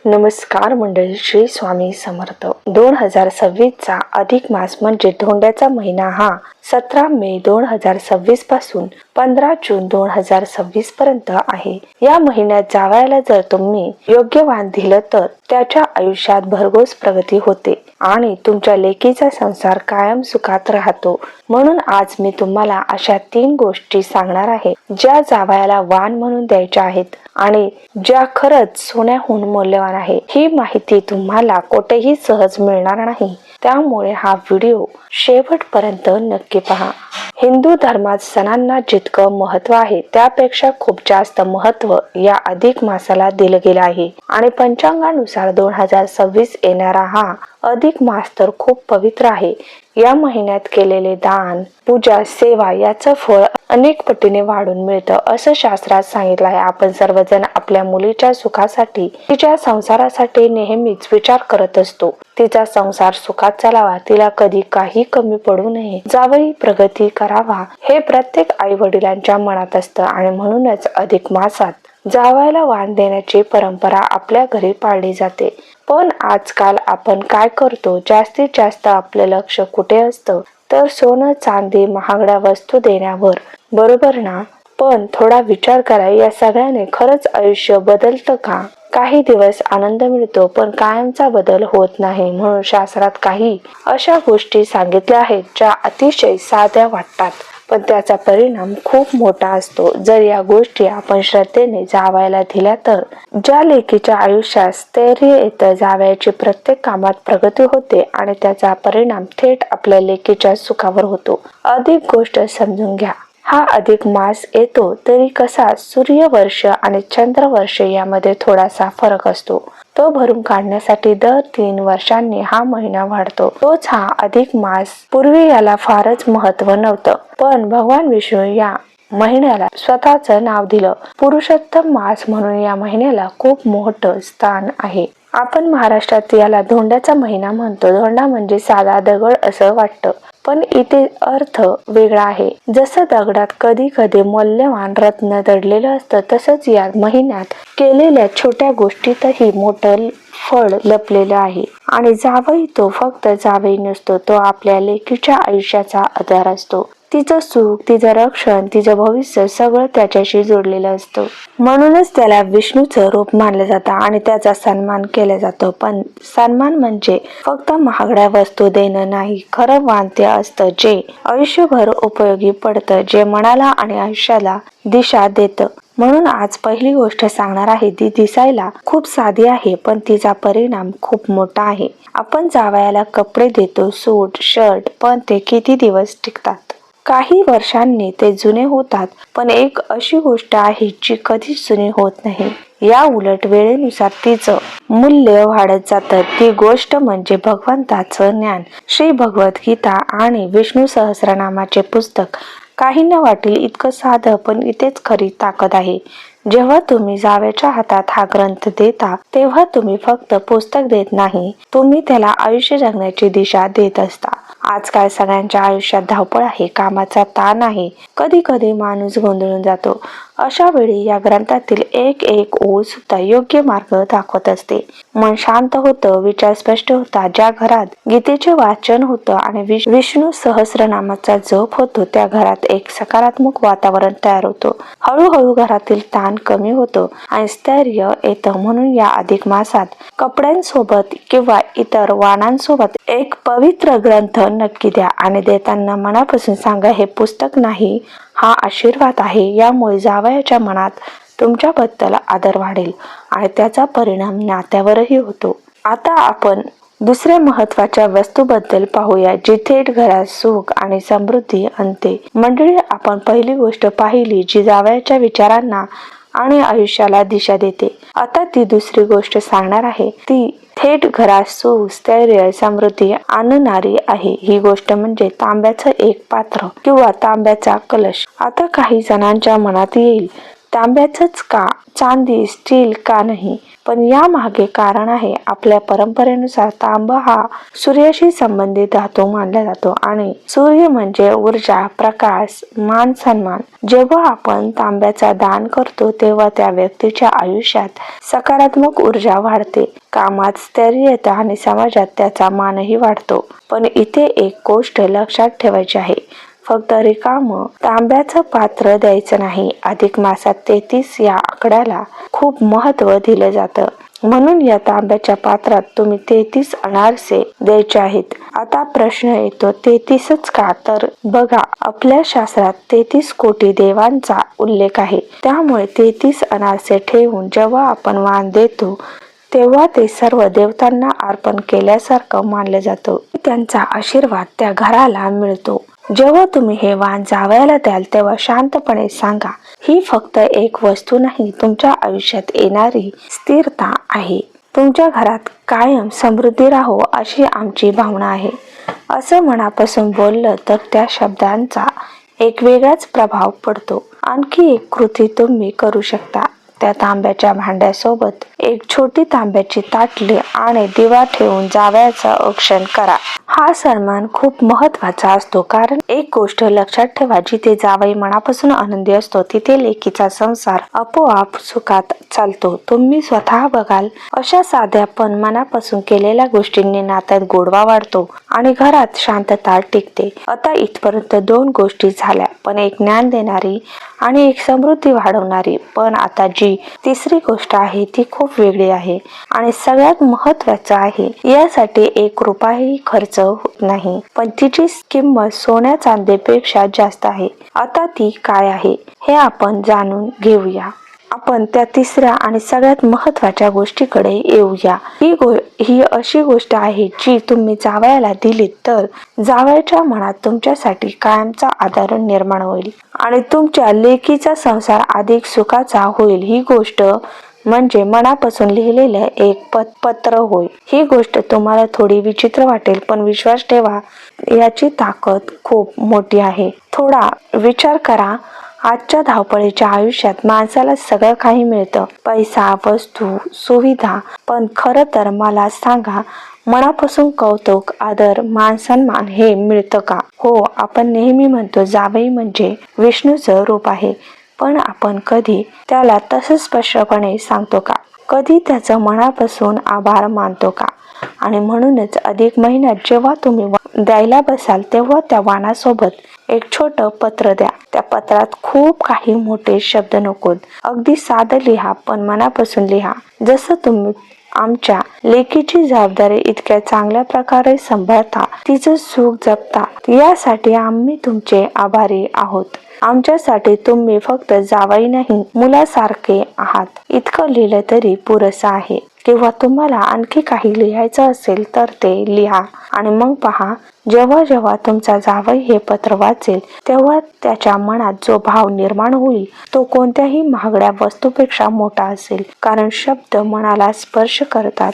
नमस्कार मंडळी, श्री स्वामी समर्थ. 2026चा अधिक मास म्हणजे धोंड्याचा महिना हा 17 मे 2026 पासून 15 जून 2026 पर्यंत आहे. या महिन्यात जावयाला जर तुम्ही योग्य वाण दिलं तर त्याच्या आयुष्यात भरघोस प्रगती होते आणि तुमच्या लेकीचा संसार कायम सुखात राहतो. म्हणून आज मी तुम्हाला अशा 3 गोष्टी सांगणार आहे ज्या जावयाला वाण म्हणून द्यायच्या आहेत आणि ज्या खरंच सोन्याहून मौल्यवान आहे. ही माहिती तुम्हाला कुठेही सहज मिळणार नाही, त्यामुळे हा व्हिडिओ शेवटपर्यंत नक्की पहा. हिंदू धर्मात सणांना जितकं महत्व आहे त्यापेक्षा खूप जास्त महत्व या अधिक मासाला दिलं गेलं आहे आणि पंचांगानुसार 2026 येणारा हा अधिक मास तर खूप पवित्र आहे. या महिन्यात केलेले दान, पूजा, सेवा याचं फळ अनेक पटीने वाढून मिळतं असं शास्त्रात सांगितलं आहे. आपण सर्वजण आपल्या मुलीच्या सुखासाठी, तिच्या संसारासाठी नेहमीच विचार करत असतो. तिचा संसार सुखात चालावा, तिला कधी काही कमी पडू नये, जावई प्रगती करावा हे प्रत्येक आई वडिलांच्या मनात असतं आणि म्हणूनच अधिक मासात जावयाला वाण देण्याची परंपरा आपल्या घरी पाळली जाते. पण आजकाल आपण काय करतो, जास्तीत जास्त आपलं लक्ष कुठे असतं तर सोनं, चांदी, महागड्या वस्तू देण्यावर, बरोबर ना? पण थोडा विचार करा, या सगळ्याने खरंच आयुष्य बदलतं का? काही दिवस आनंद मिळतो पण कायमचा बदल होत नाही. म्हणून शास्त्रात काही अशा गोष्टी सांगितल्या आहेत ज्या अतिशय साध्या वाटतात पण त्याचा परिणाम खूप मोठा असतो. जर या गोष्टी आपण श्रद्धेने जावयाला दिल्या तर ज्या लेकीच्या आयुष्यात स्थैर्य येतं, जावयाची प्रत्येक कामात प्रगती होते आणि त्याचा परिणाम थेट आपल्या लेकीच्या सुखावर होतो. अधिक गोष्ट समजून घ्या. हा अधिक मास येतो तरी कसा, सूर्यवर्ष आणि चंद्रवर्ष यामध्ये थोडासा फरक असतो. तो भरून काढण्यासाठी दर 3 वर्षांनी हा महिना वाढतो. तोच हा अधिक मास. पूर्वी याला फारच महत्व नव्हतं, पण भगवान विष्णू या महिन्याला स्वतःचं नाव दिलं. पुरुषोत्तम मास म्हणून या महिन्याला खूप मोठं स्थान आहे. आपण महाराष्ट्रात याला धोंड्याचा महिना म्हणतो. धोंडा म्हणजे साधा दगड असं वाटतं, पण इथे अर्थ वेगळा आहे. जसं दगडात कधी कधी मौल्यवान रत्न दडलेलं असतं, तसंच या महिन्यात केलेल्या छोट्या गोष्टीतही मोठं फळ लपलेलं आहे. आणि जावई तो फक्त जावई नसतो, तो आपल्या लेकीच्या आयुष्याचा आधार असतो. तिचं सुख, तिचं रक्षण, तिचं भविष्य सगळं त्याच्याशी जोडलेलं असतं. म्हणूनच त्याला विष्णूचं रूप मानलं जातं आणि त्याचा सन्मान केला जातो. पण सन्मान म्हणजे फक्त महागड्या वस्तू देणं नाही. खरं वाण ते असतं जे आयुष्यभर उपयोगी पडतं, जे मनाला आणि आयुष्याला दिशा देतं. म्हणून आज पहिली गोष्ट सांगणार आहे, ती दिसायला खूप साधी आहे पण तिचा परिणाम खूप मोठा आहे. आपण जावयाला कपडे देतो, सूट, शर्ट, पण ते किती दिवस टिकतात? काही वर्षांनी ते जुने होतात. पण एक अशी गोष्ट आहे जी कधीच जुनी होत नाही. या उलट वेळेनुसार तिचं मूल्य वाढत जातं. ती गोष्ट म्हणजे भगवंताचं ज्ञान. श्री भगवद्गीता आणि विष्णू सहस्रनामाचे पुस्तक. काहींना वाटेल इतकं साधं, पण इथेच खरी ताकद आहे. जेव्हा तुम्ही जावयाच्या हातात हा ग्रंथ देता तेव्हा तुम्ही फक्त पुस्तक देत नाही, तुम्ही त्याला आयुष्य जगण्याची दिशा देत असता. आजकाल सगळ्यांच्या आयुष्यात धावपळ आहे, कामाचा ताण आहे, कधी कधी माणूस गोंधळून जातो. अशा वेळी या ग्रंथातील एक एक ओळ सुद्धा योग्य मार्ग दाखवत असते. मन शांत होतं, विचार स्पष्ट होता. ज्या घरात गीतेचे वाचन होतं आणि विष्णू सहस्रनामाचा जप होतो त्या घरात एक सकारात्मक वातावरण तयार होतं. हळूहळू घरातील ताण कमी होतो आणि स्थैर्य येतं. म्हणून या अधिक मासात कपड्यांसोबत किंवा इतर वाणांसोबत एक पवित्र ग्रंथ नक्की द्या आणि देताना मनापासून सांगा, हे पुस्तक नाही, हा आशीर्वाद आहे. यामुळे जावयाच्या मनात तुमच्याबद्दल आदर वाढेल आणि त्याचा परिणाम नात्यावरही होतो. आता आपण दुसऱ्या महत्वाच्या वस्तूबद्दल पाहूया जी थेट घरात सुख आणि समृद्धी आणते. मंडळी, आपण पहिली गोष्ट पाहिली जी जावयाच्या विचारांना आणि आयुष्याला दिशा देते. आता ती दुसरी गोष्ट सांगणार आहे, ती थेट घरात सुख, स्थैर्य, समृद्धी आणणारी आहे. ही गोष्ट म्हणजे तांब्याचं एक पात्र किंवा तांब्याचा कलश. आता काही जणांच्या मनात येईल, तांब्याचंच का, चांदी, स्टील का नाही? पण यामागे कारण आहे. आपल्या परंपरेनुसार तांबा हा सूर्याशी संबंधित धातू मानला जातो आणि सूर्य म्हणजे ऊर्जा, प्रकाश, मान सन्मान. जेव्हा आपण तांब्याचा दान करतो तेव्हा त्या व्यक्तीच्या आयुष्यात सकारात्मक ऊर्जा वाढते, कामात स्थैर्य येतं आणि समाजात त्याचा मानही वाढतो. पण इथे एक गोष्ट लक्षात ठेवायची आहे. फक्त रिकामं तांब्याचं पात्र द्यायचं नाही. अधिक मासात 33 या आकड्याला खूप महत्त्व दिलं जातं. म्हणून या तांब्याच्या पात्रात तुम्ही 33 अनारसे द्यायचे आहेत. आता प्रश्न येतो 33च का? तर बघा, आपल्या शास्त्रात 33 कोटी देवांचा उल्लेख आहे. त्यामुळे 33 अनारसे ठेवून जेव्हा आपण वाण देतो तेव्हा ते सर्व देवतांना अर्पण केल्यासारखं मानलं जातं. त्यांचा आशीर्वाद त्या घराला मिळतो. जेव्हा तुम्ही हे वाण जावयाला द्याल तेव्हा शांतपणे सांगा, ही फक्त एक वस्तू नाही, तुमच्या आयुष्यात येणारी स्थिरता आहे. तुमच्या घरात कायम समृद्धी राहो अशी आमची भावना आहे. असं मनापासून बोललं तर त्या शब्दांचा एक वेगळाच प्रभाव पडतो. आणखी एक कृती तुम्ही करू शकता. त्या तांब्याच्या भांड्यासोबत एक छोटी तांब्याची ताटली आणि दिवा ठेवून जावयाचं औक्षण करा. हा सन्मान खूप महत्वाचा असतो, कारण एक गोष्ट लक्षात ठेवा, जिथे जावई मनापासून आनंदी असतो तिथे लेकीचा संसार आपोआप सुखात चालतो. तुम्ही स्वतः बघाल, अशा साध्या पण मनापासून केलेल्या गोष्टींनी नात्यात गोडवा वाढतो आणि घरात शांतता टिकते. आता इथपर्यंत 2 गोष्टी झाल्या, पण एक ज्ञान देणारी आणि एक समृद्धी वाढवणारी. पण आता जी तिसरी गोष्ट आहे ती खूप वेगळी आहे आणि सगळ्यात महत्वाचं आहे. यासाठी 1 रुपयाही खर्च होत नाही, पण तिची किंमत सोन्या चांदीपेक्षा जास्त आहे. आता ती काय आहे हे आपण जाणून घेऊया. आपण त्या तिसऱ्या आणि सगळ्यात महत्वाच्या गोष्टीकडे येऊया. ही अशी गोष्ट आहे जी तुम्ही जावयाला दिलीत तर जावयाच्या मनात तुमच्यासाठी कायमचा आदर निर्माण होईल आणि तुमच्या लेकीचा संसार अधिक सुखाचा होईल. ही गोष्ट म्हणजे मनापासून लिहिलेलं एक पत्र होय. ही गोष्ट तुम्हाला थोडी विचित्र वाटेल, पण विश्वास ठेवा, याची ताकद खूप मोठी आहे. थोडा विचार करा. आजच्या धावपळीच्या आयुष्यात माणसाला सगळं काही मिळतं, पैसा, वस्तू, सुविधा, पण खरं तर मला सांगा, मनापासून कौतुक, आदर, मान सन्मान हे मिळतं का? हो, आपण नेहमी म्हणतो जावई म्हणजे विष्णूचं रूप आहे, पण आपण कधी त्याला तसं स्पष्टपणे सांगतो का? कधी त्याचं मनापासून आभार मानतो का? आणि म्हणूनच अधिक महिन्यात जेव्हा तुम्ही द्यायला बसाल तेव्हा त्या वाणासोबत एक छोटं पत्र द्या. त्या पत्रात खूप काही मोठे शब्द नकोत, अगदी साधं लिहा, पण मनापासून लिहा. जसं तुम्ही आमच्या लेकीची जबाबदारी इतक्या चांगल्या प्रकारे सांभाळता, तिचं सुख जपता, यासाठी आम्ही तुमचे आभारी आहोत. आमच्यासाठी तुम्ही फक्त जावई नाही, मुलासारखे आहात. इतकं लिहिलं तरी पुरेसं आहे. किंवा तुम्हाला आणखी काही लिहायचं असेल तर ते लिहा आणि मग पहा, जेव्हा जेव्हा तुमचा जावई हे पत्र वाचेल तेव्हा त्याच्या मनात जो भाव निर्माण होईल तो कोणत्याही महागड्या वस्तूपेक्षा मोठा असेल. कारण शब्द मनाला स्पर्श करतात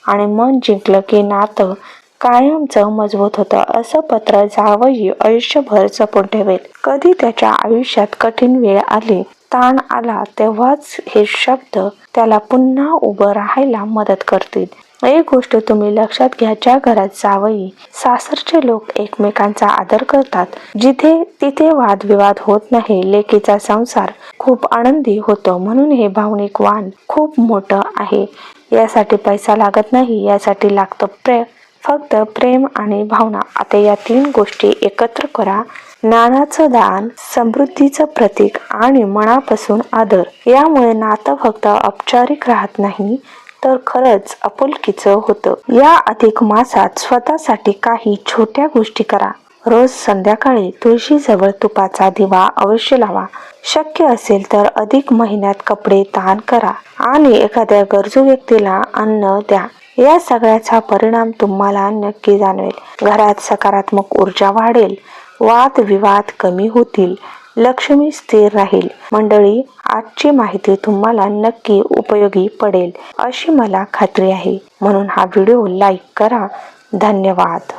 आणि मन जिंकलं की नातं कायमचं मजबूत होतं. असं पत्र जावई आयुष्यभर जपून ठेवेल. कधी त्याच्या आयुष्यात कठीण वेळ आली, ताण आला, तेव्हाच हे शब्द त्याला पुन्हा उभं राहायला मदत करतील. एक गोष्ट तुम्ही लक्षात घ्या, ज्या घरात जावई सासरचे लोक एकमेकांचा आदर करतात, तिथे वादविवाद होत नाही, लेकीचा संसार खूप आनंदी होतो. म्हणून हे भावनिक वाण खूप मोठं आहे. यासाठी पैसा लागत नाही, यासाठी लागतं फक्त प्रेम आणि भावना. आता या 3 गोष्टी एकत्र करा. ज्ञानाचं दान, समृद्धीचं प्रतीक आणि मनापासून आदर. यामुळे नातं फक्त औपचारिक राहत नाही, तर खरंच आपुलकीचं होतं. या अधिक मासात स्वतःसाठी काही छोट्या गोष्टी करा. रोज संध्याकाळी तुळशीजवळ तुपाचा दिवा अवश्य लावा. शक्य असेल तर अधिक महिन्यात कपडे दान करा आणि एखाद्या गरजू व्यक्तीला अन्न द्या. या सगळ्याचा परिणाम तुम्हाला नक्की जाणवेल. घरात सकारात्मक ऊर्जा वाढेल, वादविवाद कमी होतील, लक्ष्मी स्थिर राहील. मंडळी, आजची माहिती तुम्हाला नक्की उपयोगी पडेल अशी मला खात्री आहे. म्हणून हा व्हिडिओ लाईक करा. धन्यवाद.